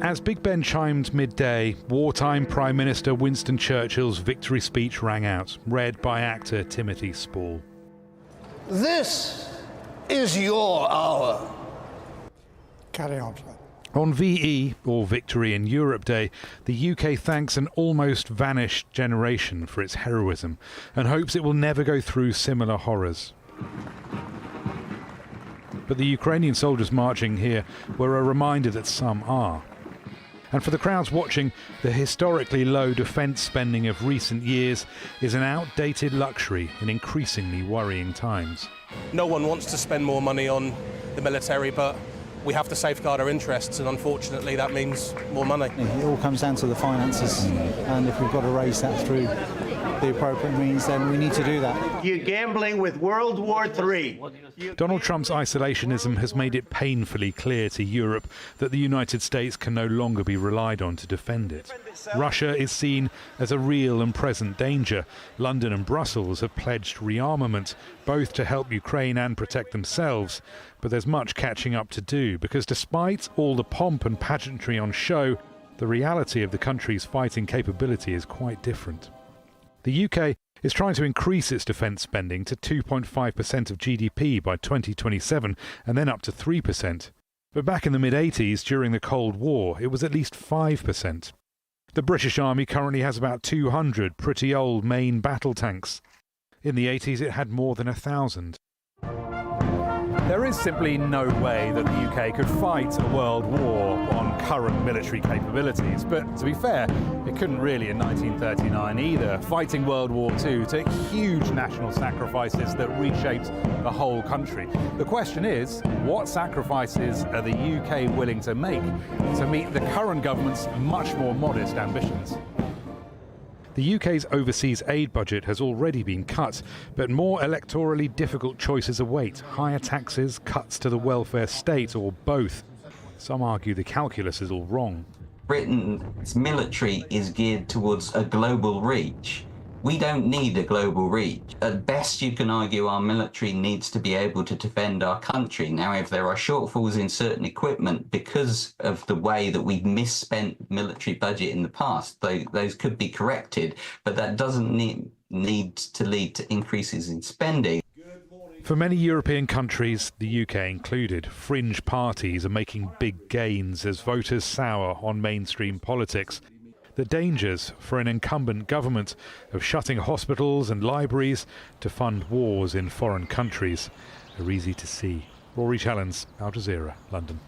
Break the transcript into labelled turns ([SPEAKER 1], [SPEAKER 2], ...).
[SPEAKER 1] As Big Ben chimed midday, wartime Prime Minister Winston Churchill's victory speech rang out, read by actor Timothy Spall.
[SPEAKER 2] This is your hour.
[SPEAKER 3] Carry on.
[SPEAKER 1] On VE, or Victory in Europe Day, the UK thanks an almost vanished generation for its heroism and hopes it will never go through similar horrors. But the Ukrainian soldiers marching here were a reminder that some are. And for the crowds watching, the historically low defence spending of recent years is an outdated luxury in increasingly worrying times.
[SPEAKER 4] No one wants to spend more money on the military, but we have to safeguard our interests, and unfortunately that means more money.
[SPEAKER 5] It all comes down to the finances, and if we've got to raise that through the appropriate means, then we need to do that.
[SPEAKER 6] You're gambling with World War III.
[SPEAKER 1] Donald Trump's isolationism has made it painfully clear to Europe that the United States can no longer be relied on to defend it. Russia is seen as a real and present danger. London and Brussels have pledged rearmament, both to help Ukraine and protect themselves. But there's much catching up to do, because despite all the pomp and pageantry on show, the reality of the country's fighting capability is quite different. The UK is trying to increase its defence spending to 2.5% of GDP by 2027 and then up to 3%. But back in the mid-80s, during the Cold War, it was at least 5%. The British Army currently has about 200 pretty old main battle tanks. In the 80s, it had more than 1,000.
[SPEAKER 7] There is simply no way that the UK could fight a world war on current military capabilities. But to be fair, it couldn't really in 1939 either. Fighting World War II took huge national sacrifices that reshaped the whole country. The question is, what sacrifices are the UK willing to make to meet the current government's much more modest ambitions?
[SPEAKER 1] The UK's overseas aid budget has already been cut, but more electorally difficult choices await: higher taxes, cuts to the welfare state, or both. Some argue the calculus is all wrong.
[SPEAKER 8] Britain's military is geared towards a global reach. We don't need a global reach. At best, you can argue our military needs to be able to defend our country. Now, if there are shortfalls in certain equipment because of the way that we've misspent military budget in the past, those could be corrected, but that doesn't need to lead to increases in spending.
[SPEAKER 1] For many European countries, the UK included, fringe parties are making big gains as voters sour on mainstream politics. The dangers for an incumbent government of shutting hospitals and libraries to fund wars in foreign countries are easy to see. Rory, Challands, Al Jazeera, London.